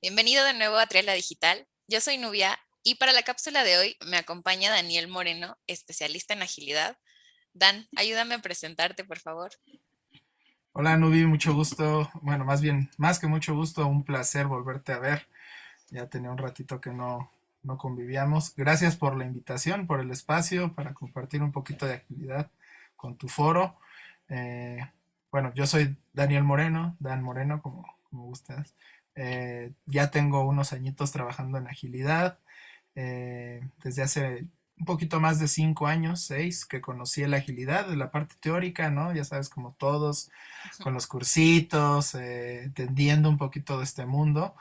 Bienvenido de nuevo a Triela Digital. Yo soy Nubia y para la cápsula de hoy me acompaña Daniel Moreno, especialista en agilidad. Dan, ayúdame a presentarte, por favor. Hola Nubi, mucho gusto. Bueno, más bien, más que mucho gusto, un placer volverte a ver. Ya tenía un ratito que no convivíamos. Gracias por la invitación, por el espacio para compartir un poquito de actividad con tu foro. Eh, bueno, yo soy Daniel Moreno, Dan Moreno, como gustas. Ya tengo unos añitos trabajando en agilidad. Desde hace un poquito más de 5 años, 6, que conocí la agilidad de la parte teórica, ¿no? Ya sabes, como todos, con los cursitos, entendiendo un poquito de este mundo.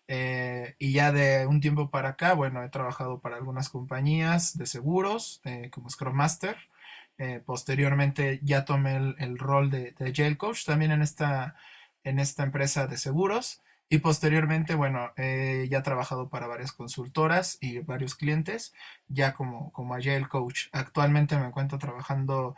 Y ya de un tiempo para acá, bueno, he trabajado para algunas compañías de seguros, como Scrum Master. Posteriormente ya tomé el rol de Agile Coach también en esta empresa de seguros. Y posteriormente, bueno, ya he trabajado para varias consultoras y varios clientes, ya como Agile Coach. Actualmente me encuentro trabajando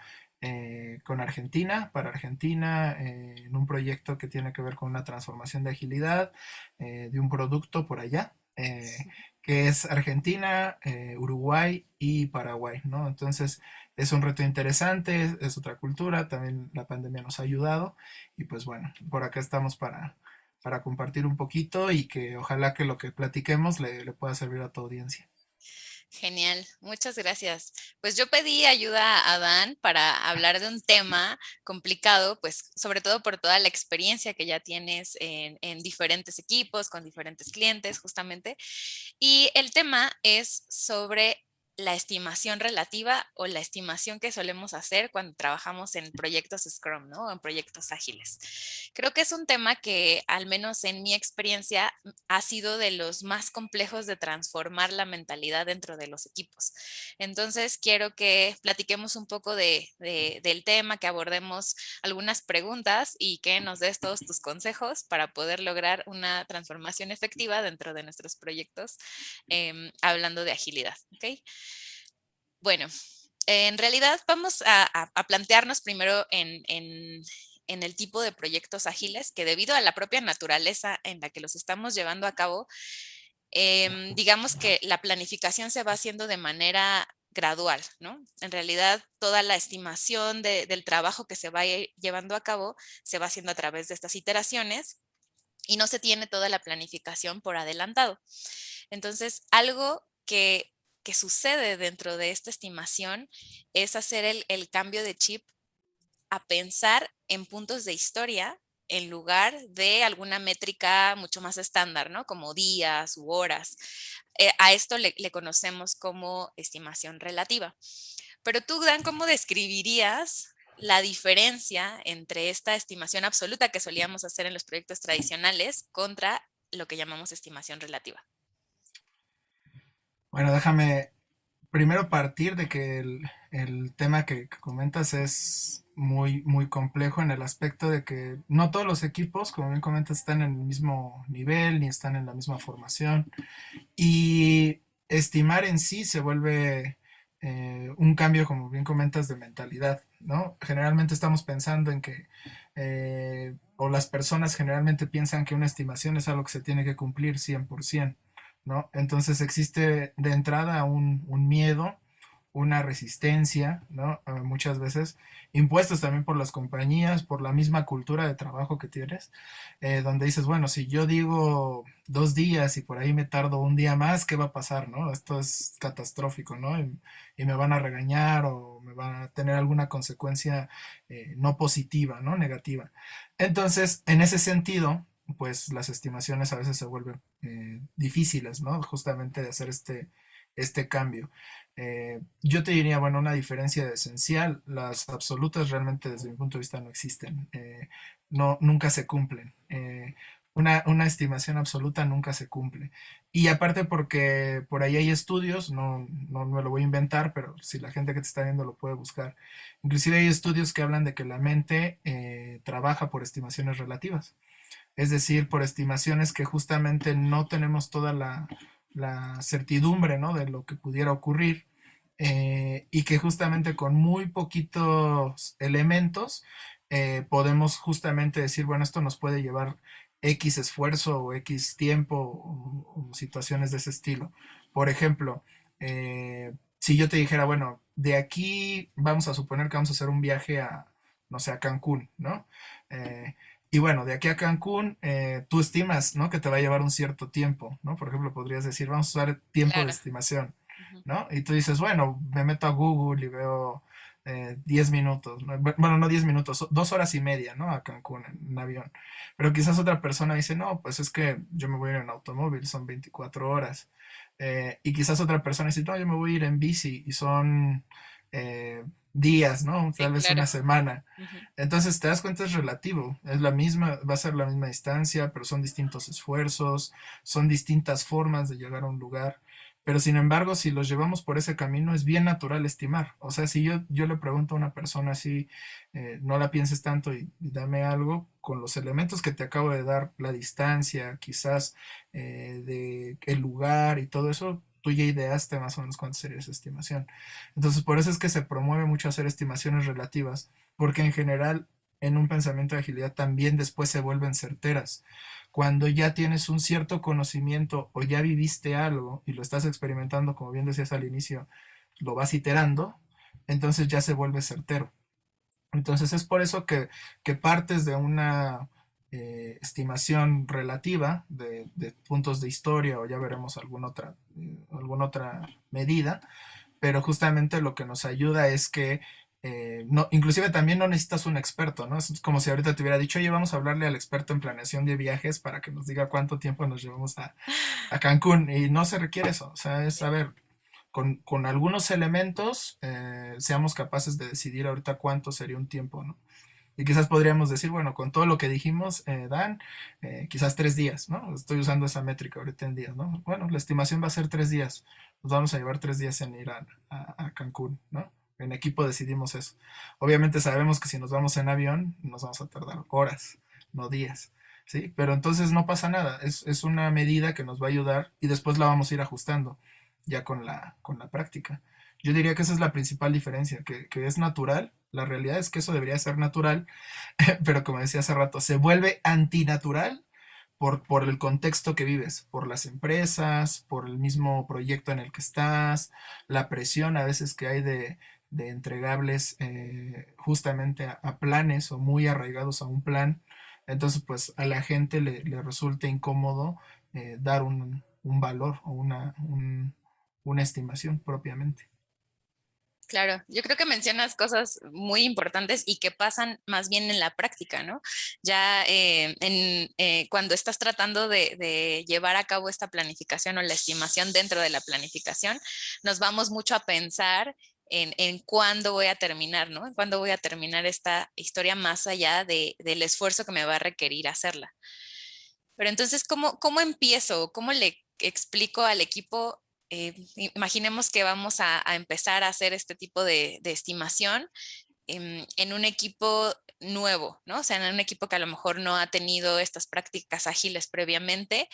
con Argentina, para Argentina, en un proyecto que tiene que ver con una transformación de agilidad de un producto por allá, que es Argentina, Uruguay y Paraguay, ¿no? Entonces es un reto interesante, es otra cultura, también la pandemia nos ha ayudado y pues bueno, por acá estamos para compartir un poquito y que ojalá que lo que platiquemos le pueda servir a tu audiencia. Genial, muchas gracias. Pues yo pedí ayuda a Dan para hablar de un tema complicado, pues sobre todo por toda la experiencia que ya tienes en diferentes equipos, con diferentes clientes, justamente. Y el tema es sobre la estimación relativa o la estimación que solemos hacer cuando trabajamos en proyectos Scrum, ¿no? O en proyectos ágiles. Creo que es un tema que, al menos en mi experiencia, ha sido de los más complejos de transformar la mentalidad dentro de los equipos. Entonces, quiero que platiquemos un poco del tema, que abordemos algunas preguntas y que nos des todos tus consejos para poder lograr una transformación efectiva dentro de nuestros proyectos, hablando de agilidad. ¿Ok? Bueno, en realidad vamos a plantearnos primero en el tipo de proyectos ágiles que, debido a la propia naturaleza en la que los estamos llevando a cabo, digamos que la planificación se va haciendo de manera gradual, ¿no? En realidad, toda la estimación del trabajo que se va llevando a cabo se va haciendo a través de estas iteraciones y no se tiene toda la planificación por adelantado. Entonces, algo que sucede dentro de esta estimación es hacer el cambio de chip a pensar en puntos de historia en lugar de alguna métrica mucho más estándar, ¿no? Como días u horas. A esto le conocemos como estimación relativa. Pero tú, Dan, ¿cómo describirías la diferencia entre esta estimación absoluta que solíamos hacer en los proyectos tradicionales contra lo que llamamos estimación relativa? Bueno, déjame primero partir de que el tema que comentas es muy, muy complejo en el aspecto de que no todos los equipos, como bien comentas, están en el mismo nivel ni están en la misma formación. Y estimar en sí se vuelve un cambio, como bien comentas, de mentalidad, ¿no? Generalmente estamos pensando en que, o las personas generalmente piensan que una estimación es algo que se tiene que cumplir 100%, ¿no? Entonces existe de entrada un miedo, una resistencia, ¿no? Muchas veces impuestos también por las compañías, por la misma cultura de trabajo que tienes, donde dices, bueno, si yo digo 2 días y por ahí me tardo un día más, ¿qué va a pasar, no? Esto es catastrófico, ¿no? Y me van a regañar o me van a tener alguna consecuencia no positiva, ¿no? Negativa. Entonces, en ese sentido, pues las estimaciones a veces se vuelven difíciles, ¿no? Justamente de hacer este cambio. Yo te diría, bueno, una diferencia esencial, las absolutas realmente desde mi punto de vista no existen, no, nunca se cumplen. Una estimación absoluta nunca se cumple. Y aparte porque por ahí hay estudios, no me lo voy a inventar, pero si la gente que te está viendo lo puede buscar. Inclusive hay estudios que hablan de que la mente trabaja por estimaciones relativas, es decir, por estimaciones que justamente no tenemos toda la certidumbre, ¿no? De lo que pudiera ocurrir, y que justamente con muy poquitos elementos podemos justamente decir, bueno, esto nos puede llevar X esfuerzo o X tiempo o situaciones de ese estilo. Por ejemplo, si yo te dijera, bueno, de aquí vamos a suponer que vamos a hacer un viaje a, no sé, a Cancún, ¿no? Eh, y bueno, de aquí a Cancún, tú estimas, ¿no? Que te va a llevar un cierto tiempo, ¿no? Por ejemplo, podrías decir, vamos a usar tiempo de Claro. estimación, Ujú. ¿no? Y tú dices, bueno, me meto a Google y veo 10 minutos, ¿no? Bueno, no 10 minutos, 2 horas y media, ¿no? A Cancún en avión. Pero quizás otra persona dice, no, pues es que yo me voy a ir en automóvil, son 24 horas. Y quizás otra persona dice, no, yo me voy a ir en bici y son días, ¿no? Sí, Tal vez claro. una semana. Ujú. Entonces te das cuenta, es relativo, es la misma, va a ser la misma distancia, pero son distintos esfuerzos, son distintas formas de llegar a un lugar. Pero sin embargo, si los llevamos por ese camino, es bien natural estimar. O sea, si yo le pregunto a una persona así, no la pienses tanto y dame algo, con los elementos que te acabo de dar, la distancia, quizás de el lugar y todo eso, tú ya ideaste más o menos cuánto sería esa estimación. Entonces, por eso es que se promueve mucho hacer estimaciones relativas, porque en general en un pensamiento de agilidad también después se vuelven certeras. Cuando ya tienes un cierto conocimiento o ya viviste algo y lo estás experimentando, como bien decías al inicio, lo vas iterando, entonces ya se vuelve certero. Entonces es por eso que partes de una estimación relativa de puntos de historia o ya veremos alguna otra medida, pero justamente lo que nos ayuda es que no, inclusive también no necesitas un experto, ¿no? Es como si ahorita te hubiera dicho, oye, vamos a hablarle al experto en planeación de viajes para que nos diga cuánto tiempo nos llevamos a Cancún. Y no se requiere eso, o sea, es saber, con algunos elementos seamos capaces de decidir ahorita cuánto sería un tiempo, ¿no? Y quizás podríamos decir, bueno, con todo lo que dijimos, Dan, quizás 3 días, ¿no? Estoy usando esa métrica ahorita en días, ¿no? Bueno, la estimación va a ser 3 días. Nos vamos a llevar 3 días en ir a Cancún, ¿no? En equipo decidimos eso. Obviamente sabemos que si nos vamos en avión, nos vamos a tardar horas, no días, ¿sí? Pero entonces no pasa nada. Es una medida que nos va a ayudar y después la vamos a ir ajustando ya con la práctica. Yo diría que esa es la principal diferencia, que es natural. La realidad es que eso debería ser natural, pero como decía hace rato, se vuelve antinatural por el contexto que vives, por las empresas, por el mismo proyecto en el que estás, la presión a veces que hay de entregables justamente a planes o muy arraigados a un plan. Entonces, pues a la gente le resulta incómodo dar un valor o una estimación propiamente. Claro, yo creo que mencionas cosas muy importantes y que pasan más bien en la práctica, ¿no? Ya cuando estás tratando de llevar a cabo esta planificación o la estimación dentro de la planificación, nos vamos mucho a pensar en cuándo voy a terminar, ¿no? En cuándo voy a terminar esta historia más allá del esfuerzo que me va a requerir hacerla. Pero entonces, ¿cómo empiezo? ¿Cómo le explico al equipo? Imaginemos que vamos a empezar a hacer este tipo de estimación en un equipo nuevo, ¿no? O sea, en un equipo que a lo mejor no ha tenido estas prácticas ágiles previamente.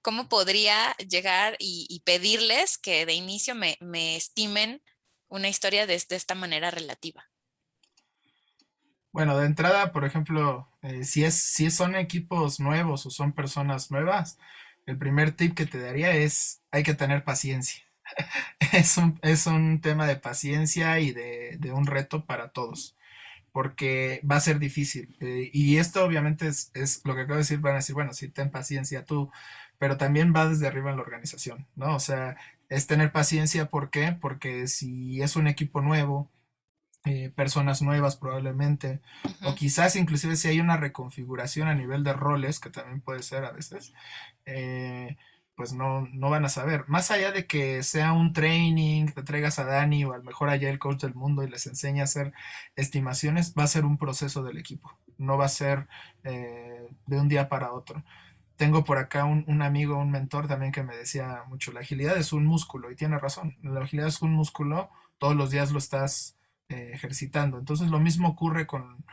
¿Cómo podría llegar y pedirles que de inicio me estimen una historia de esta manera relativa? Bueno, de entrada, por ejemplo, si son equipos nuevos o son personas nuevas, el primer tip que te daría es hay que tener paciencia. Es un tema de paciencia y de un reto para todos, porque va a ser difícil. Y esto obviamente es lo que acabo de decir, van a decir, bueno, sí, ten paciencia tú, pero también va desde arriba en la organización, ¿no? O sea, es tener paciencia, ¿por qué? Porque si es un equipo nuevo, personas nuevas probablemente, o Ujú. quizás inclusive si hay una reconfiguración a nivel de roles, que también puede ser a veces, pues no van a saber. Más allá de que sea un training, te traigas a Dani o al mejor allá el coach del mundo y les enseña a hacer estimaciones, va a ser un proceso del equipo, no va a ser de un día para otro. Tengo por acá un amigo, un mentor también que me decía mucho, la agilidad es un músculo y tiene razón, la agilidad es un músculo, todos los días lo estás ejercitando. Entonces lo mismo ocurre con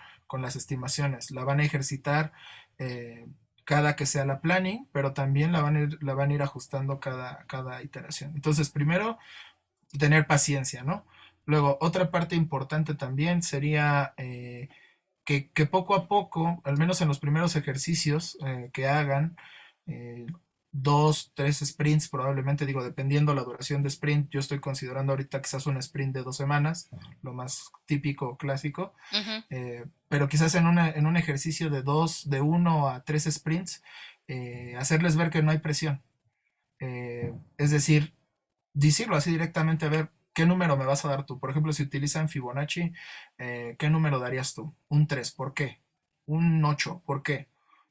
las estimaciones, la van a ejercitar eh, cada que sea la planning, pero también la van a ir ajustando cada iteración. Entonces, primero, tener paciencia, ¿no? Luego, otra parte importante también sería que poco a poco, al menos en los primeros ejercicios que hagan, eh, dos, tres sprints probablemente, digo, dependiendo la duración de sprint, yo estoy considerando ahorita quizás un sprint de 2 semanas, lo más típico, clásico, Ujú, pero quizás en un ejercicio de dos, de 1 a 3 sprints, hacerles ver que no hay presión. Es decir, decirlo así directamente, a ver, ¿qué número me vas a dar tú? Por ejemplo, si utilizan Fibonacci, ¿qué número darías tú? Un 3, ¿por qué? Un 8, ¿por qué?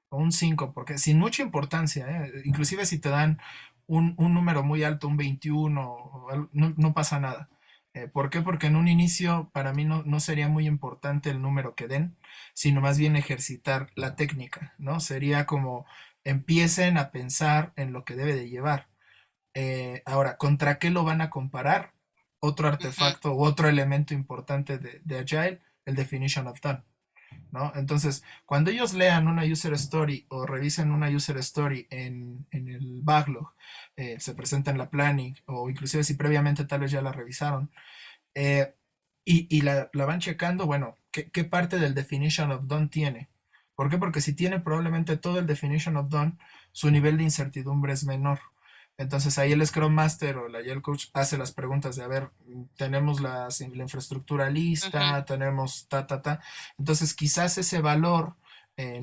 O un 5, ¿por qué? Sin mucha importancia, ¿eh? Inclusive si te dan un número muy alto, un 21, no, no pasa nada. ¿Por qué? Porque en un inicio para mí no sería muy importante el número que den, sino más bien ejercitar la técnica, ¿no? Sería como empiecen a pensar en lo que debe de llevar. Ahora, ¿contra qué lo van a comparar? Otro ujú, artefacto u otro elemento importante de Agile, el Definition of Done, ¿no? Entonces, cuando ellos lean una user story o revisen una user story en el backlog, se presenta en la planning o inclusive si previamente tal vez ya la revisaron, eh, y la van checando, bueno, ¿qué parte del Definition of Done tiene? ¿Por qué? Porque si tiene probablemente todo el Definition of Done, su nivel de incertidumbre es menor. Entonces ahí el Scrum Master o la Agile Coach hace las preguntas de, a ver, tenemos la infraestructura ujú. lista, tenemos ta. Entonces quizás ese valor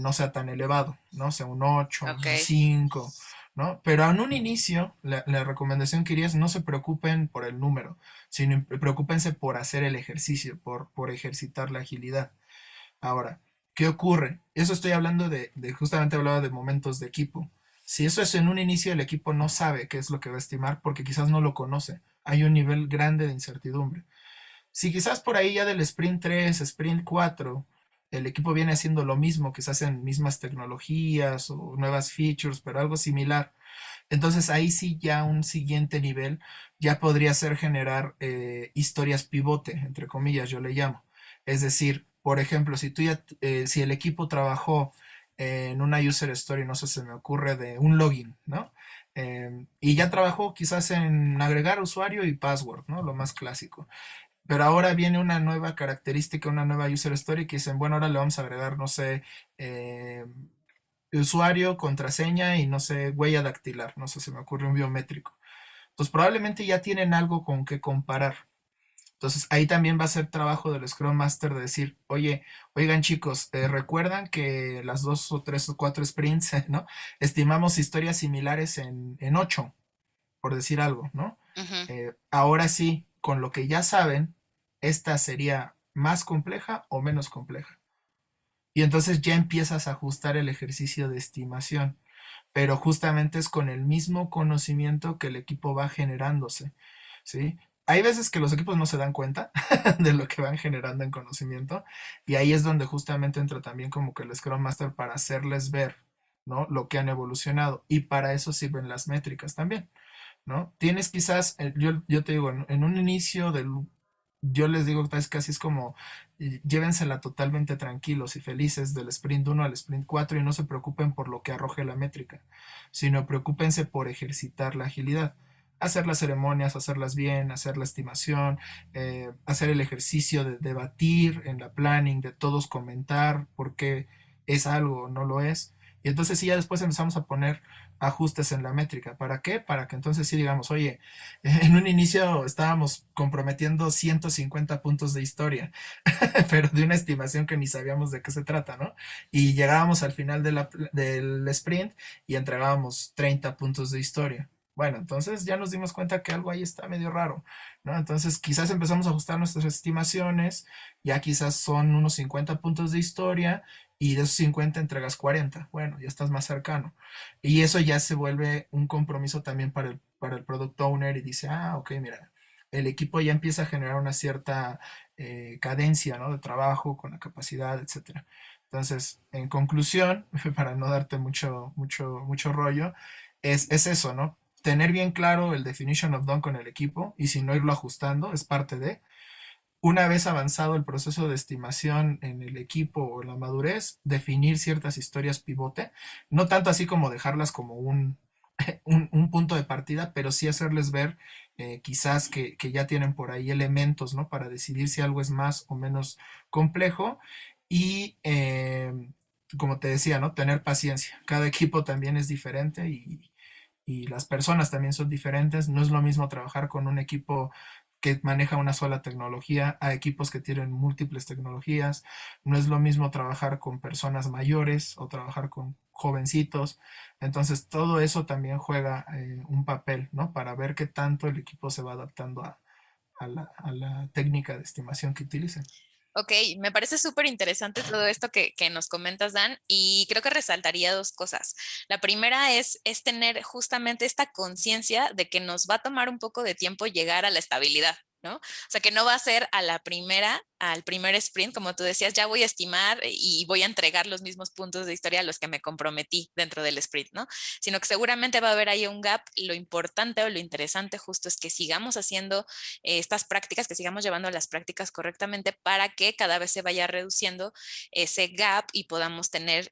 no sea tan elevado, ¿no? Sea un 8, Ok. un 5, ¿no? Pero en un inicio, la recomendación que iría es no se preocupen por el número, sino preocúpense por hacer el ejercicio, por ejercitar la agilidad. Ahora, ¿qué ocurre? Eso estoy hablando justamente hablaba de momentos de equipo. Si eso es en un inicio, el equipo no sabe qué es lo que va a estimar porque quizás no lo conoce. Hay un nivel grande de incertidumbre. Si quizás por ahí ya del sprint 3, sprint 4, el equipo viene haciendo lo mismo, quizás en mismas tecnologías o nuevas features, pero algo similar, entonces ahí sí ya un siguiente nivel ya podría ser generar historias pivote, entre comillas, yo le llamo. Es decir, por ejemplo, si el equipo trabajó en una user story, no sé, se me ocurre de un login, ¿no? Y ya trabajó quizás en agregar usuario y password, ¿no? Lo más clásico. Pero ahora viene una nueva característica, una nueva user story que dicen, bueno, ahora le vamos a agregar, no sé, eh, usuario, contraseña y no sé, huella dactilar, no sé, se me ocurre un biométrico. Entonces probablemente ya tienen algo con que comparar. Entonces ahí también va a ser trabajo del Scrum Master de decir, oye, oigan chicos, recuerdan que las 2 o 3 o 4 sprints, ¿no? Estimamos historias similares en 8, por decir algo, ¿no? Ujú, Ahora sí, con lo que ya saben, esta sería más compleja o menos compleja. Y entonces ya empiezas a ajustar el ejercicio de estimación, pero justamente es con el mismo conocimiento que el equipo va generándose, ¿sí? Hay veces que los equipos no se dan cuenta de lo que van generando en conocimiento y ahí es donde justamente entra también como que el Scrum Master para hacerles ver, ¿no? Lo que han evolucionado y para eso sirven las métricas también, ¿no? Tienes quizás, yo te digo, en un inicio yo les digo casi es como, llévensela totalmente tranquilos y felices del sprint 1 al sprint 4 y no se preocupen por lo que arroje la métrica, sino preocúpense por ejercitar la agilidad. Hacer las ceremonias, hacerlas bien, hacer la estimación, hacer el ejercicio de debatir en la planning, de todos comentar por qué es algo o no lo es. Y entonces sí, ya después empezamos a poner ajustes en la métrica. ¿Para qué? Para que entonces sí digamos, oye, en un inicio estábamos comprometiendo 150 puntos de historia, pero de una estimación que ni sabíamos de qué se trata, ¿no? Y llegábamos al final del sprint y entregábamos 30 puntos de historia. Bueno, entonces ya nos dimos cuenta que algo ahí está medio raro, ¿no? Entonces quizás empezamos a ajustar nuestras estimaciones, ya quizás son unos 50 puntos de historia y de esos 50 entregas 40. Bueno, ya estás más cercano. Y eso ya se vuelve un compromiso también para el product owner y dice, ah, ok, mira, el equipo ya empieza a generar una cierta cadencia, ¿no? De trabajo con la capacidad, etcétera. Entonces, en conclusión, para no darte mucho rollo, es eso, ¿no? Tener bien claro el definition of done con el equipo y si no irlo ajustando es parte de. Una vez avanzado el proceso de estimación en el equipo o en la madurez, definir ciertas historias pivote, no tanto así como dejarlas como un punto de partida, pero sí hacerles ver quizás que ya tienen por ahí elementos, ¿no? Para decidir si algo es más o menos complejo y como te decía, ¿no? Tener paciencia. Cada equipo también es diferente y las personas también son diferentes. No es lo mismo trabajar con un equipo que maneja una sola tecnología a equipos que tienen múltiples tecnologías. No es lo mismo trabajar con personas mayores o trabajar con jovencitos. Entonces, todo eso también juega un papel, ¿no? Para ver qué tanto el equipo se va adaptando a la técnica de estimación que utilicen. Ok, me parece súper interesante todo esto que nos comentas, Dan, y creo que resaltaría dos cosas. La primera es tener justamente esta conciencia de que nos va a tomar un poco de tiempo llegar a la estabilidad, ¿no? O sea, que no va a ser a la primera, al primer sprint, como tú decías, ya voy a estimar y voy a entregar los mismos puntos de historia a los que me comprometí dentro del sprint, ¿no? Sino que seguramente va a haber ahí un gap. Lo importante o lo interesante justo es que sigamos haciendo estas prácticas, que sigamos llevando las prácticas correctamente para que cada vez se vaya reduciendo ese gap y podamos tener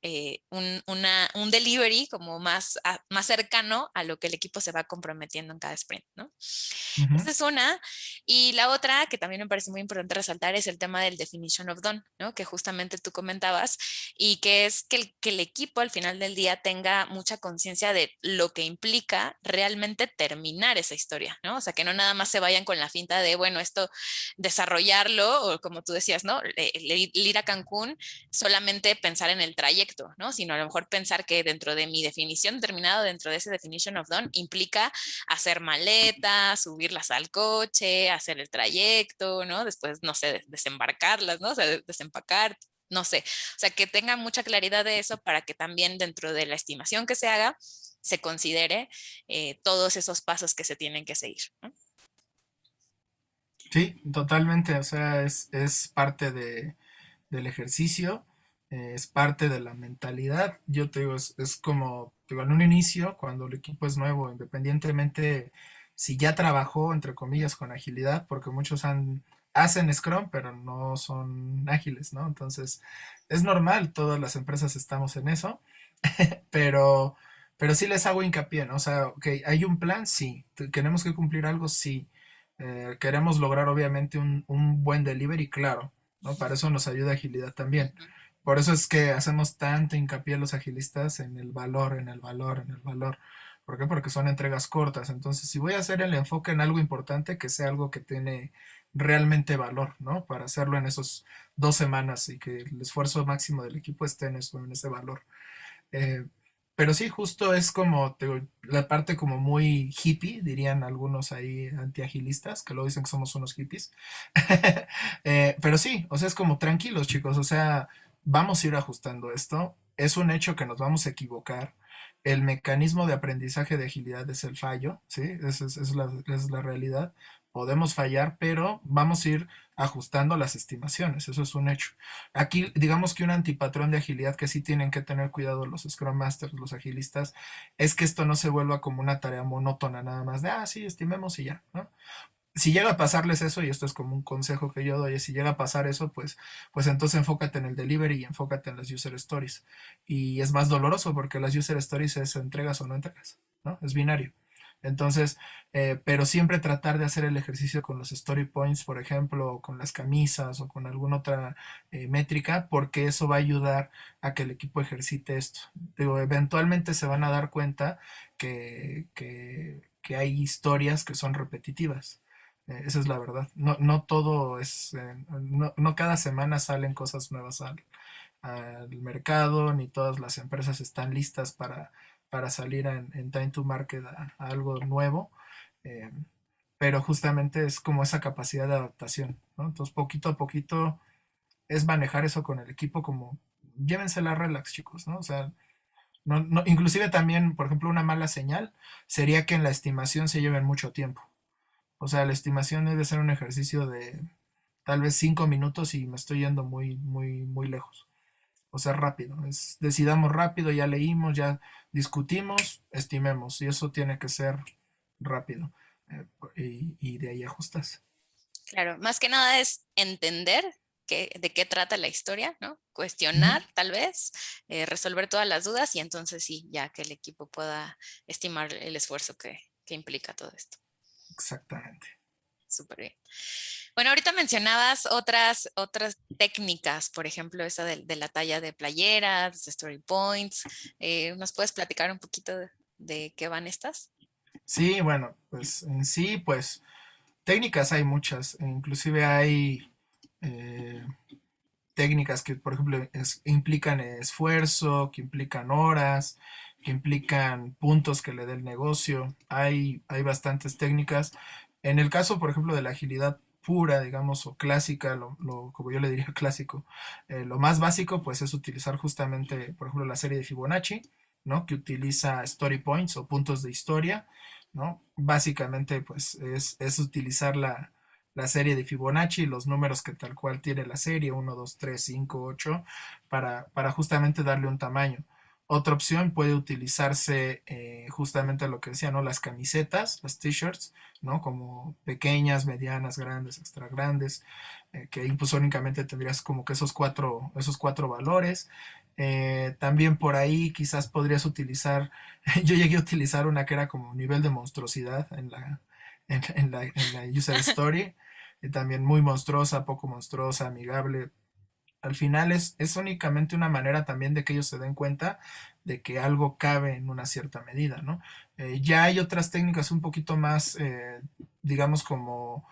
un delivery como más cercano a lo que el equipo se va comprometiendo en cada sprint, ¿no? Uh -huh. Esa es una. Y la otra, que también me parece muy importante resaltar, es el tema del definition of done, ¿no? Que justamente tú comentabas, y que es que el equipo al final del día tenga mucha conciencia de lo que implica realmente terminar esa historia, ¿no? O sea, que no nada más se vayan con la finta de, bueno, esto desarrollarlo, o como tú decías, ¿no? El ir a Cancún, solamente pensar en el trayecto, ¿no? Sino a lo mejor pensar que dentro de mi definición determinada, dentro de ese definition of done, implica hacer maletas, subirlas al coche, hacer el trayecto, ¿no? Después, no sé, desembarcarlas, ¿no? O sea, desempacar, no sé. O sea, que tenga mucha claridad de eso para que también dentro de la estimación que se haga, se considere todos esos pasos que se tienen que seguir, ¿no? Sí, totalmente. O sea, es parte del ejercicio, es parte de la mentalidad. Yo te digo, es como, te digo, en un inicio, cuando el equipo es nuevo, independientemente si ya trabajó, entre comillas, con agilidad, porque muchos hacen Scrum, pero no son ágiles, ¿no? Entonces, es normal, todas las empresas estamos en eso, pero, pero sí les hago hincapié, ¿no? O sea, ok, hay un plan, sí. Queremos que cumplir algo, sí. Queremos lograr, obviamente, un buen delivery, claro, ¿no? Para eso nos ayuda agilidad también. Ujú. Por eso es que hacemos tanto hincapié los agilistas en el valor, en el valor, en el valor. ¿Por qué? Porque son entregas cortas. Entonces, si voy a hacer el enfoque en algo importante, que sea algo que tiene realmente valor, ¿no? Para hacerlo en esos 2 semanas y que el esfuerzo máximo del equipo esté en eso, en ese valor. Eh, pero sí, justo es como la parte como muy hippie, dirían algunos ahí antiagilistas, que lo dicen que somos unos hippies. Pero sí, o sea, es como tranquilos, chicos, o sea, vamos a ir ajustando esto. Es un hecho que nos vamos a equivocar. El mecanismo de aprendizaje de agilidad es el fallo, ¿sí? Es la realidad. Podemos fallar, pero vamos a ir ajustando las estimaciones, eso es un hecho. Aquí, digamos que un antipatrón de agilidad que sí tienen que tener cuidado los Scrum Masters, los agilistas, es que esto no se vuelva como una tarea monótona nada más de, sí, estimemos y ya, ¿no? Si llega a pasarles eso, y esto es como un consejo que yo doy, si llega a pasar eso, pues entonces enfócate en el delivery y enfócate en las user stories. Y es más doloroso porque las user stories es entregas o no entregas, ¿no? Es binario. Entonces, pero siempre tratar de hacer el ejercicio con los story points, por ejemplo, o con las camisas o con alguna otra métrica, porque eso va a ayudar a que el equipo ejercite esto. Digo, eventualmente se van a dar cuenta que hay historias que son repetitivas. Esa es la verdad. No, no todo es, no, no cada semana salen cosas nuevas al mercado, ni todas las empresas están listas para salir en time to market a algo nuevo. eh, pero justamente es como esa capacidad de adaptación, ¿no? Entonces, poquito a poquito es manejar eso con el equipo como llévensela relax, chicos, ¿no? O sea, inclusive también, por ejemplo, una mala señal sería que en la estimación se lleven mucho tiempo. O sea, la estimación debe ser un ejercicio de tal vez 5 minutos y me estoy yendo muy, muy, muy lejos. O sea, rápido. Decidamos rápido, ya leímos, ya discutimos, estimemos. Y eso tiene que ser rápido. Y de ahí ajustas. Claro, más que nada es entender de qué trata la historia, ¿no? Ujú. Cuestionar, tal vez, resolver todas las dudas y entonces sí, ya que el equipo pueda estimar el esfuerzo que implica todo esto. Exactamente. Súper bien. Bueno, ahorita mencionabas otras técnicas, por ejemplo, esa de la talla de playeras, de story points. ¿Nos puedes platicar un poquito de qué van estas? Sí, bueno, pues en sí, pues técnicas hay muchas, e inclusive hay eh, técnicas que, por ejemplo, implican esfuerzo, que implican horas, que implican puntos que le dé el negocio. Hay bastantes técnicas. En el caso, por ejemplo, de la agilidad pura, digamos, o clásica, como yo le diría clásico, lo más básico, pues es utilizar justamente, por ejemplo, la serie de Fibonacci, ¿no? Que utiliza story points o puntos de historia, ¿no? Básicamente, pues es utilizar la serie de Fibonacci, los números que tal cual tiene la serie, 1, 2, 3, 5, 8, para justamente darle un tamaño. Otra opción puede utilizarse justamente lo que decía, ¿no? Las camisetas, las t-shirts, ¿no? Como pequeñas, medianas, grandes, extra grandes, que ahí pues únicamente tendrías como que esos cuatro valores. También por ahí quizás podrías utilizar, yo llegué a utilizar una que era como nivel de monstruosidad en la user story, y también muy monstruosa, poco monstruosa, amigable. Al final es únicamente una manera también de que ellos se den cuenta de que algo cabe en una cierta medida, ¿no? Ya hay otras técnicas un poquito más, digamos, como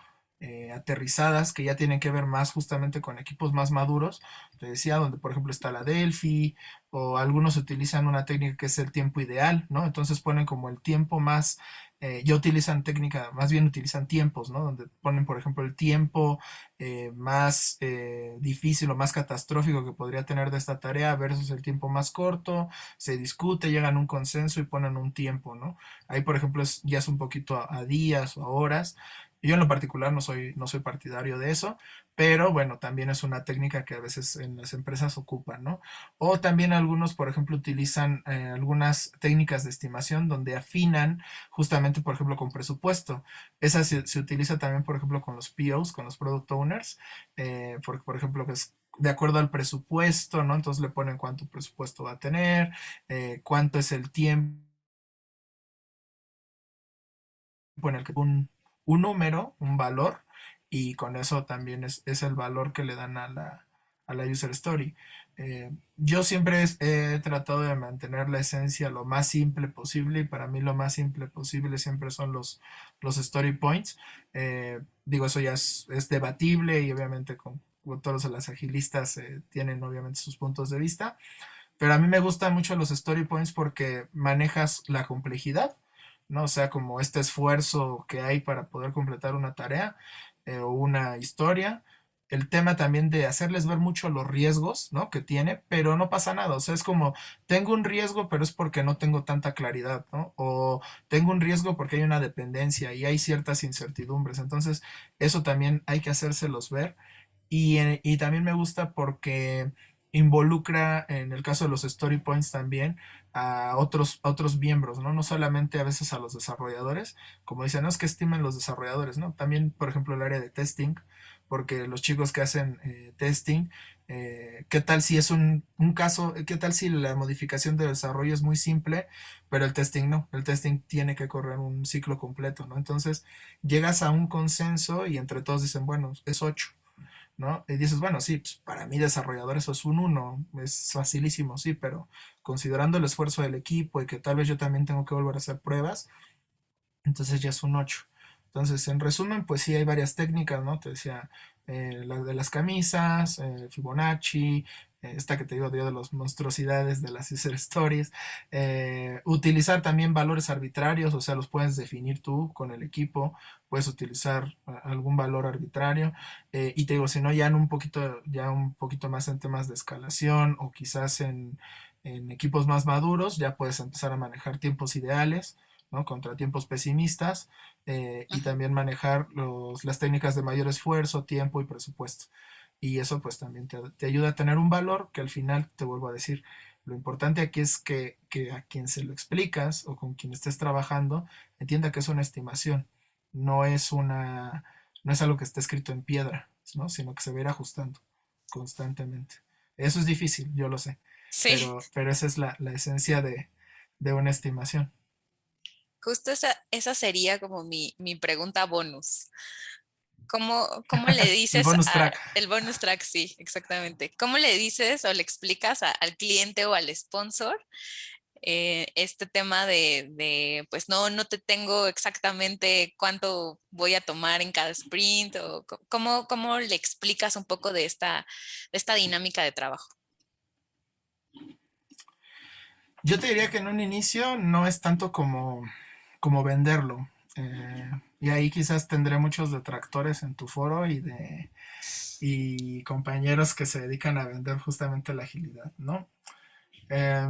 aterrizadas, que ya tienen que ver más justamente con equipos más maduros. Te decía, donde por ejemplo está la Delphi, o algunos utilizan una técnica que es el tiempo ideal, ¿no? Entonces ponen como el tiempo más, ya utilizan técnica, más bien utilizan tiempos, ¿no? Donde ponen, por ejemplo, el tiempo más difícil o más catastrófico que podría tener de esta tarea versus el tiempo más corto, se discute, llegan a un consenso y ponen un tiempo, ¿no? Ahí, por ejemplo, ya es un poquito a días o a horas. Yo en lo particular no soy partidario de eso, pero bueno, también es una técnica que a veces en las empresas ocupan, ¿no? O también algunos, por ejemplo, utilizan algunas técnicas de estimación donde afinan justamente, por ejemplo, con presupuesto. Esa se utiliza también, por ejemplo, con los POs, con los Product Owners, por ejemplo, que es de acuerdo al presupuesto, ¿no? Entonces le ponen cuánto presupuesto va a tener, cuánto es el tiempo en el que un número, un valor, y con eso también es el valor que le dan a la user story. Yo siempre he tratado de mantener la esencia lo más simple posible, y para mí lo más simple posible siempre son los story points. Digo, eso ya es debatible, y obviamente con todos los agilistas tienen obviamente sus puntos de vista, pero a mí me gustan mucho los story points porque manejas la complejidad, ¿no? O sea, como este esfuerzo que hay para poder completar una tarea o una historia. El tema también de hacerles ver mucho los riesgos, ¿no? Que tiene, pero no pasa nada. O sea, es como, tengo un riesgo, pero es porque no tengo tanta claridad, ¿no? O tengo un riesgo porque hay una dependencia y hay ciertas incertidumbres. Entonces, eso también hay que hacérselos ver. Y también me gusta porque involucra, en el caso de los story points también, a otros miembros, ¿no? No solamente a veces a los desarrolladores, como dicen, no es que estimen los desarrolladores, ¿no? También, por ejemplo, el área de testing, porque los chicos que hacen testing, ¿qué tal si es un caso, qué tal si la modificación de desarrollo es muy simple, pero el testing no? El testing tiene que correr un ciclo completo, ¿no? Entonces, llegas a un consenso y entre todos dicen, bueno, es 8, ¿no? Y dices, bueno, sí, pues para mí desarrollador eso es un uno, es facilísimo, sí, pero considerando el esfuerzo del equipo y que tal vez yo también tengo que volver a hacer pruebas, entonces ya es un 8. Entonces, en resumen, pues sí hay varias técnicas, ¿no? Te decía, la de las camisas, Fibonacci, esta que te digo, de las monstruosidades de las user stories, utilizar también valores arbitrarios, o sea, los puedes definir tú con el equipo, puedes utilizar algún valor arbitrario, y te digo, si no, ya un poquito más en temas de escalación, o quizás en equipos más maduros, ya puedes empezar a manejar tiempos ideales, ¿no? Contra tiempos pesimistas, y Ujú. también manejar las técnicas de mayor esfuerzo, tiempo y presupuesto. Y eso pues también te ayuda a tener un valor que al final, te vuelvo a decir, lo importante aquí es que a quien se lo explicas o con quien estés trabajando entienda que es una estimación, no es no es algo que esté escrito en piedra, ¿no? Sino que se va a ir ajustando constantemente. Eso es difícil, yo lo sé, Sí, pero esa es la esencia de una estimación. justo esa sería como mi pregunta bonus. cómo le El dices bonus track. el bonus track? Sí, exactamente. ¿Cómo le dices o le explicas al cliente o al sponsor este tema pues no te tengo exactamente cuánto voy a tomar en cada sprint o cómo le explicas un poco de esta dinámica de trabajo? Yo te diría que en un inicio no es tanto como venderlo. Y ahí quizás tendré muchos detractores en tu foro y compañeros que se dedican a vender justamente la agilidad, ¿no? Eh,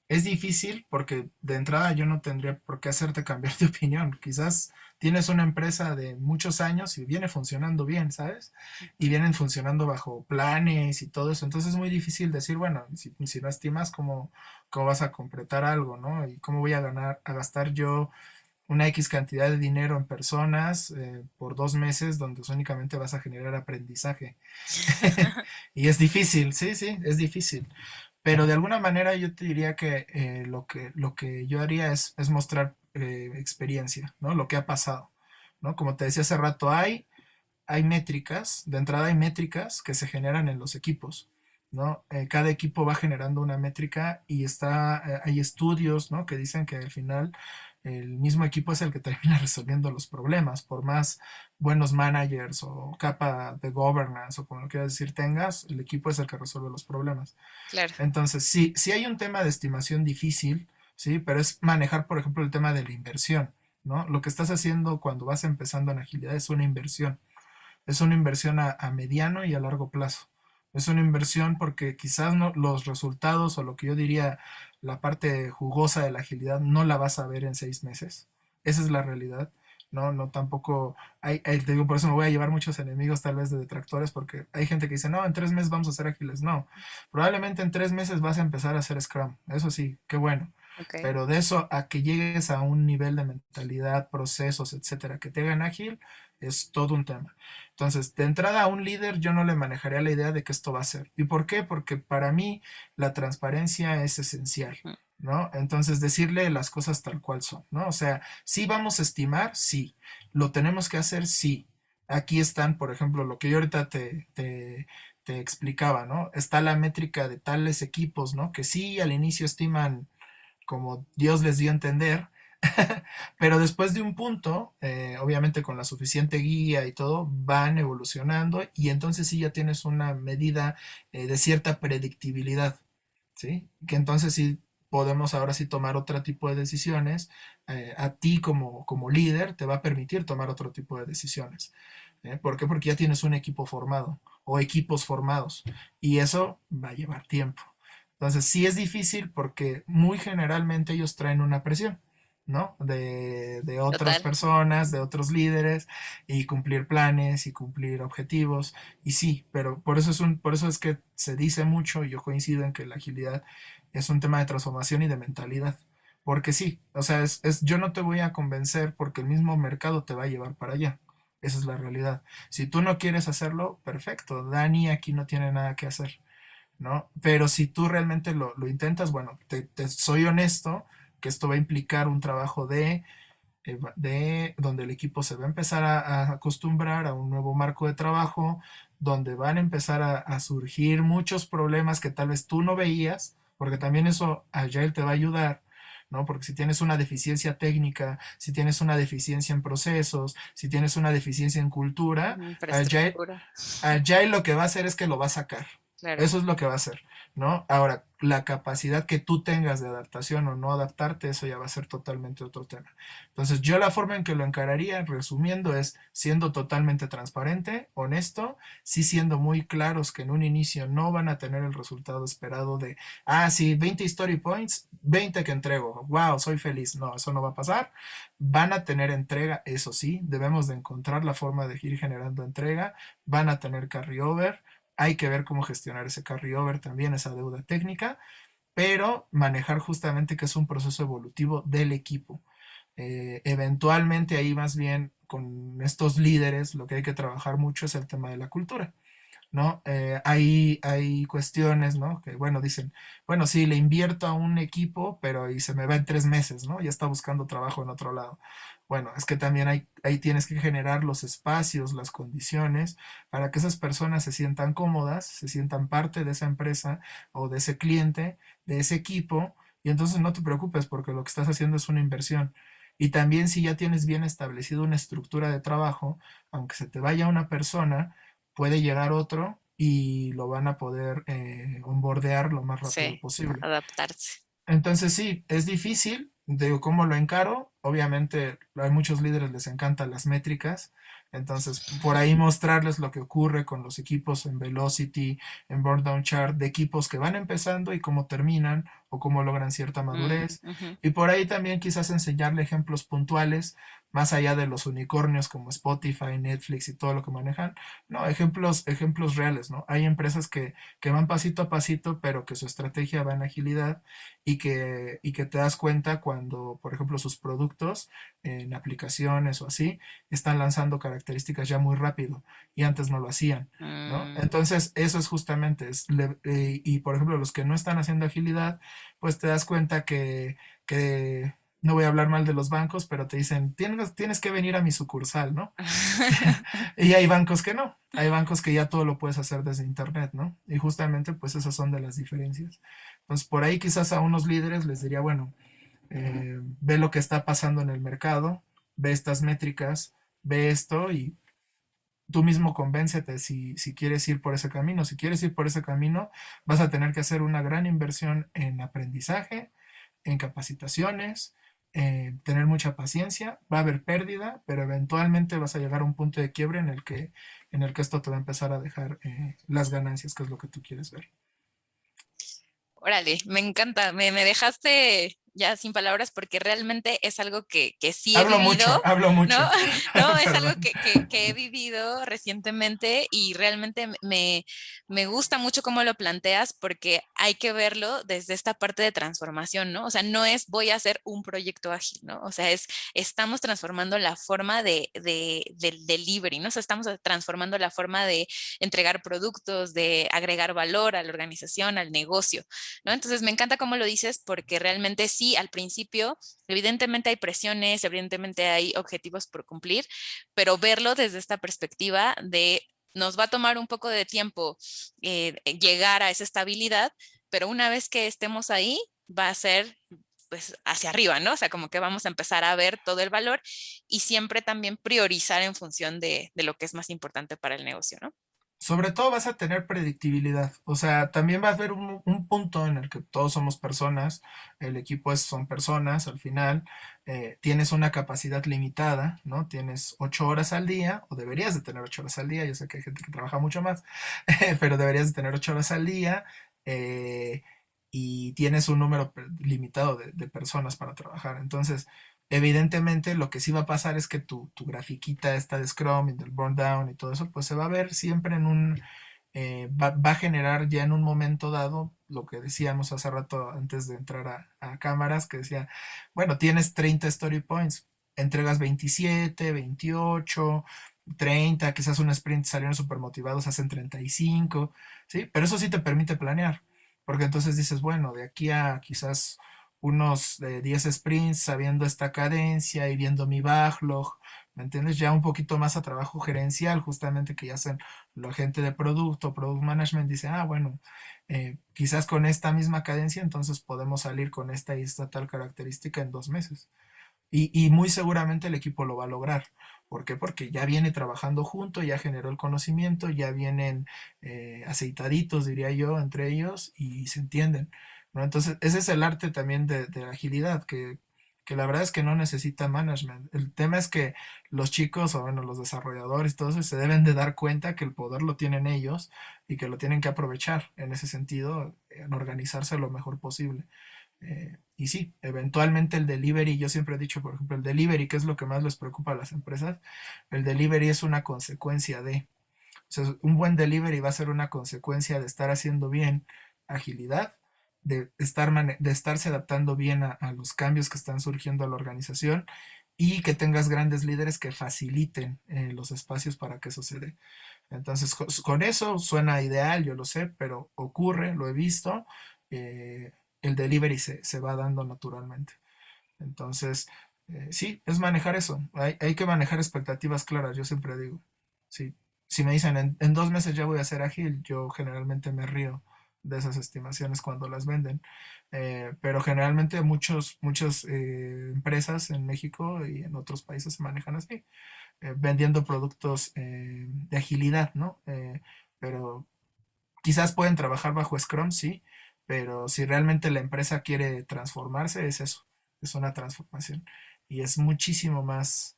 es difícil porque de entrada yo no tendría por qué hacerte cambiar de opinión. Quizás tienes una empresa de muchos años y viene funcionando bien, ¿sabes? Y Ujú. vienen funcionando bajo planes y todo eso. Entonces es muy difícil decir, bueno, si no estimas, ¿cómo vas a completar algo, ¿no? Y cómo voy a gastar yo una X cantidad de dinero en personas por 2 meses donde únicamente vas a generar aprendizaje. Y es difícil, sí, sí, es difícil. Pero de alguna manera yo te diría que lo que yo haría es mostrar experiencia, ¿no? Lo que ha pasado, ¿no? Como te decía hace rato, hay métricas, de entrada hay métricas que se generan en los equipos, ¿no? Cada equipo va generando una métrica y hay estudios, ¿no? Que dicen que al final el mismo equipo es el que termina resolviendo los problemas, por más buenos managers o capa de governance o como lo quieras decir tengas, el equipo es el que resuelve los problemas. Claro, Entonces, sí, sí hay un tema de estimación difícil, ¿sí? Pero es manejar, por ejemplo, el tema de la inversión, ¿no? Lo que estás haciendo cuando vas empezando en agilidad es una inversión. Es una inversión a mediano y a largo plazo. Es una inversión porque quizás no, los resultados o lo que yo diría la parte jugosa de la agilidad no la vas a ver en 6 meses. Esa es la realidad. No, no tampoco, te digo, por eso me voy a llevar muchos enemigos tal vez de detractores porque hay gente que dice, no, en 3 meses vamos a ser ágiles. No, probablemente en 3 meses vas a empezar a hacer Scrum. Eso sí, qué bueno. ok. Pero de eso a que llegues a un nivel de mentalidad, procesos, etcétera, que te hagan ágil, es todo un tema. Entonces, de entrada a un líder yo no le manejaría la idea de que esto va a ser. ¿Y por qué? Porque para mí la transparencia es esencial, Ujú. ¿no? Entonces, decirle las cosas tal cual son, ¿no? O sea, sí vamos a estimar, sí. Lo tenemos que hacer, sí. Aquí están, por ejemplo, lo que yo ahorita te explicaba, ¿no? Está la métrica de tales equipos, ¿no? Que sí al inicio estiman como Dios les dio a entender, pero después de un punto, obviamente con la suficiente guía y todo, van evolucionando y entonces sí ya tienes una medida de cierta predictibilidad, ¿sí? Que entonces sí podemos ahora sí tomar otro tipo de decisiones. A ti como líder te va a permitir tomar otro tipo de decisiones. ¿Por qué? Porque ya tienes un equipo formado o equipos formados y eso va a llevar tiempo. Entonces sí es difícil porque muy generalmente ellos traen una presión, ¿no? De otras Total. personas, de otros líderes y cumplir planes y cumplir objetivos. Y sí, pero por eso es que se dice mucho y yo coincido en que la agilidad es un tema de transformación y de mentalidad. Porque sí, o sea, yo no te voy a convencer porque el mismo mercado te va a llevar para allá. Esa es la realidad. Si tú no quieres hacerlo, perfecto. Dani aquí no tiene nada que hacer, ¿no? Pero si tú realmente lo intentas, bueno, te soy honesto que esto va a implicar un trabajo de donde el equipo se va a empezar a acostumbrar a un nuevo marco de trabajo, donde van a empezar a surgir muchos problemas que tal vez tú no veías, porque también eso Agile te va a ayudar, ¿no? Porque si tienes una deficiencia técnica, si tienes una deficiencia en procesos, si tienes una deficiencia en cultura, Agile, Infraestructura, Agile lo que va a hacer es que lo va a sacar. claro. Eso es lo que va a hacer, ¿no? Ahora, la capacidad que tú tengas de adaptación o no adaptarte, eso ya va a ser totalmente otro tema. Entonces, yo la forma en que lo encararía, resumiendo, es siendo totalmente transparente, honesto, sí siendo muy claros que en un inicio no van a tener el resultado esperado de, sí, 20 story points, 20 que entrego, wow, soy feliz. No, eso no va a pasar. Van a tener entrega, eso sí, debemos de encontrar la forma de ir generando entrega, van a tener carryover, hay que ver cómo gestionar ese carryover también, esa deuda técnica, pero manejar justamente que es un proceso evolutivo del equipo. Eventualmente ahí más bien con estos líderes lo que hay que trabajar mucho es el tema de la cultura, ¿no? Hay cuestiones, ¿no? Que, bueno, dicen, bueno, sí, le invierto a un equipo, pero y se me va en 3 meses, ¿no? Ya está buscando trabajo en otro lado. Bueno, es que también ahí tienes que generar los espacios, las condiciones para que esas personas se sientan cómodas, se sientan parte de esa empresa o de ese cliente, de ese equipo, y entonces no te preocupes porque lo que estás haciendo es una inversión. Y también si ya tienes bien establecido una estructura de trabajo, aunque se te vaya una persona, puede llegar otro y lo van a poder onboardear lo más rápido Sí, posible. adaptarse. Entonces sí, es difícil. Digo, ¿cómo lo encaro? Obviamente a muchos líderes les encantan las métricas. Entonces, por ahí mostrarles lo que ocurre con los equipos en Velocity, en Burn Down Chart, de equipos que van empezando y cómo terminan o cómo logran cierta madurez. Ujú. Y por ahí también quizás enseñarle ejemplos puntuales, más allá de los unicornios como Spotify, Netflix y todo lo que manejan. No, ejemplos reales, ¿no? Hay empresas que van pasito a pasito, pero que su estrategia va en agilidad y que te das cuenta cuando, por ejemplo, sus productos en aplicaciones o así están lanzando características ya muy rápido y antes no lo hacían, ¿no? Mm. Entonces, eso es justamente, y por ejemplo, los que no están haciendo agilidad, pues te das cuenta que no voy a hablar mal de los bancos, pero te dicen, tienes que venir a mi sucursal, ¿no? Y hay bancos que no, hay bancos que ya todo lo puedes hacer desde internet, ¿no? Y justamente pues esas son de las diferencias. Entonces por ahí quizás a unos líderes les diría, bueno, ve lo que está pasando en el mercado, ve estas métricas, ve esto y tú mismo convéncete si quieres ir por ese camino. Si quieres ir por ese camino, vas a tener que hacer una gran inversión en aprendizaje, en capacitaciones, tener mucha paciencia, va a haber pérdida, pero eventualmente vas a llegar a un punto de quiebre en el que esto te va a empezar a dejar las ganancias, que es lo que tú quieres ver. Órale, me encanta. Me dejaste ya sin palabras porque realmente es algo que sí he vivido, Hablo ¿no? mucho, No, es algo perdón. que he vivido recientemente y realmente me gusta mucho cómo lo planteas porque hay que verlo desde esta parte de transformación, ¿no? O sea, no es voy a hacer un proyecto ágil, ¿no? O sea, estamos transformando la forma del delivery, ¿no? O sea, estamos transformando la forma de entregar productos, de agregar valor a la organización, al negocio. ¿No? Entonces me encanta cómo lo dices porque realmente sí, al principio, evidentemente hay presiones, evidentemente hay objetivos por cumplir, pero verlo desde esta perspectiva de nos va a tomar un poco de tiempo llegar a esa estabilidad, pero una vez que estemos ahí, va a ser pues hacia arriba, ¿no? O sea, como que vamos a empezar a ver todo el valor y siempre también priorizar en función de lo que es más importante para el negocio, ¿no? Sobre todo vas a tener predictibilidad. O sea, también va a haber un punto en el que todos somos personas, el equipo son personas al final, tienes una capacidad limitada, ¿no? Tienes 8 horas al día, o deberías de tener 8 horas al día, yo sé que hay gente que trabaja mucho más, pero deberías de tener 8 horas al día, eh, y tienes un número limitado de personas para trabajar. Entonces, evidentemente lo que sí va a pasar es que tu grafiquita esta de Scrum y del burn down y todo eso, pues se va a ver siempre va a generar ya en un momento dado lo que decíamos hace rato antes de entrar a cámaras, que decía, bueno, tienes 30 story points, entregas 27, 28, 30, quizás un sprint salieron súper motivados, hacen 35, ¿sí? Pero eso sí te permite planear, porque entonces dices, bueno, de aquí a quizás unos 10 sprints sabiendo esta cadencia y viendo mi backlog, ¿me entiendes? Ya un poquito más a trabajo gerencial, justamente que ya hacen la gente de producto, product management, dice, bueno, quizás con esta misma cadencia, entonces podemos salir con esta y esta tal característica en 2 meses. Y muy seguramente el equipo lo va a lograr. ¿Por qué? Porque ya viene trabajando junto, ya generó el conocimiento, ya vienen aceitaditos, diría yo, entre ellos y se entienden, ¿no? Entonces, ese es el arte también de la agilidad, que la verdad es que no necesita management. El tema es que los chicos, o bueno, los desarrolladores, y todo eso, se deben de dar cuenta que el poder lo tienen ellos y que lo tienen que aprovechar en ese sentido, en organizarse lo mejor posible. Y sí, eventualmente el delivery, yo siempre he dicho, por ejemplo, el delivery, que es lo que más les preocupa a las empresas, el delivery es una consecuencia o sea, un buen delivery va a ser una consecuencia de estar haciendo bien agilidad, de estarse adaptando bien a los cambios que están surgiendo a la organización y que tengas grandes líderes que faciliten los espacios para que eso se dé. Entonces, con eso suena ideal, yo lo sé, pero ocurre, lo he visto, el delivery se va dando naturalmente. Entonces, Sí, es manejar eso. Hay que manejar expectativas claras, yo siempre digo. Sí, si me dicen en 2 meses ya voy a ser ágil, yo generalmente me río de esas estimaciones cuando las venden. Pero generalmente muchas empresas en México y en otros países se manejan así, vendiendo productos de agilidad, ¿no? Pero quizás pueden trabajar bajo Scrum, sí, pero si realmente la empresa quiere transformarse, es eso, es una transformación. Y es muchísimo más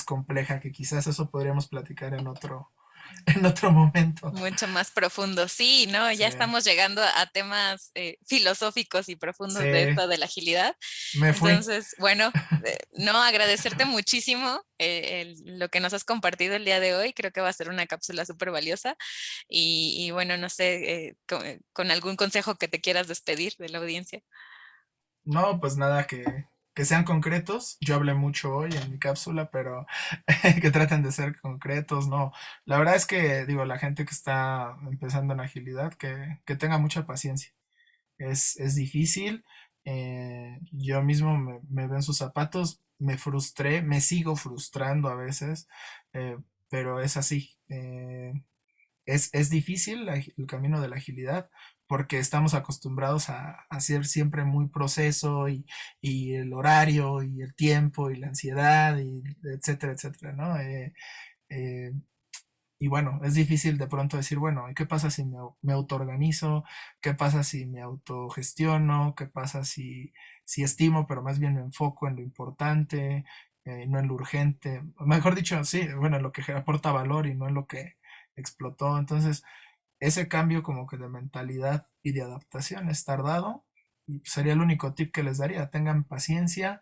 compleja que quizás eso podríamos platicar en otro momento. Mucho más profundo. Sí, ¿no? Sí, Ya estamos llegando a temas filosóficos y profundos de sí, esto de la agilidad. me fui. Entonces, bueno, no, agradecerte muchísimo lo que nos has compartido el día de hoy. Creo que va a ser una cápsula súper valiosa. Y bueno, no sé, con algún consejo que te quieras despedir de la audiencia. No, pues nada, que sean concretos. Yo hablé mucho hoy en mi cápsula, pero que traten de ser concretos, no. La verdad es que, digo, la gente que está empezando en agilidad, que tenga mucha paciencia. Es difícil. Yo mismo me veo en sus zapatos, me frustré, me sigo frustrando a veces, eh, pero es así. Es difícil el camino de la agilidad porque estamos acostumbrados a hacer siempre muy proceso y el horario y el tiempo y la ansiedad y etcétera, etcétera, ¿no? Eh, y bueno, es difícil de pronto decir, bueno, ¿y qué pasa si me autoorganizo? ¿Qué pasa si me autogestiono? ¿Qué pasa si estimo, pero más bien me enfoco en lo importante, no en lo urgente? Mejor dicho, sí, bueno, en lo que aporta valor y no en lo que explotó. Entonces, ese cambio como que de mentalidad y de adaptación es tardado y sería el único tip que les daría. Tengan paciencia.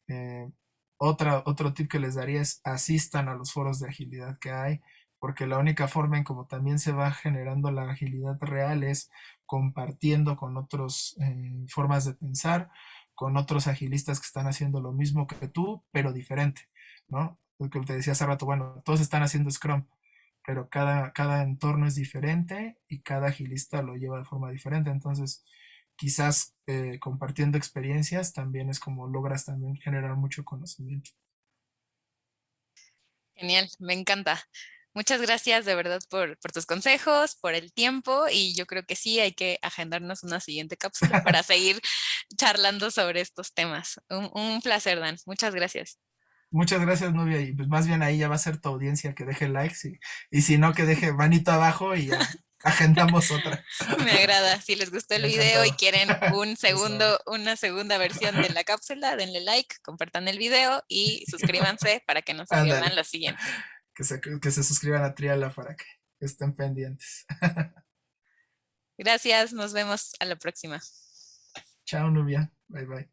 eh, Otro tip que les daría es asistan a los foros de agilidad que hay, porque la única forma en como también se va generando la agilidad real es compartiendo con otros formas de pensar, con otros agilistas que están haciendo lo mismo que tú, pero diferente, ¿no? Lo que te decía hace rato, bueno, todos están haciendo Scrum, pero cada entorno es diferente y cada agilista lo lleva de forma diferente. Entonces, quizás compartiendo experiencias también es como logras también generar mucho conocimiento. Genial, me encanta. Muchas gracias de verdad por tus consejos, por el tiempo y yo creo que sí, hay que agendarnos una siguiente cápsula para seguir charlando sobre estos temas. Un placer, Dan. Muchas gracias. Muchas gracias, Nubia, y pues más bien ahí ya va a ser tu audiencia que deje likes y si no, que deje manito abajo y ya agendamos otra. Me agrada. Si les gustó el video y Encantado. quieren Eso, una segunda versión de la cápsula, denle like, compartan el video y suscríbanse para que no se pierdan ándale, los siguientes. que se suscriban a Triala para que estén pendientes. Gracias, nos vemos a la próxima. Chao, Nubia. Bye bye.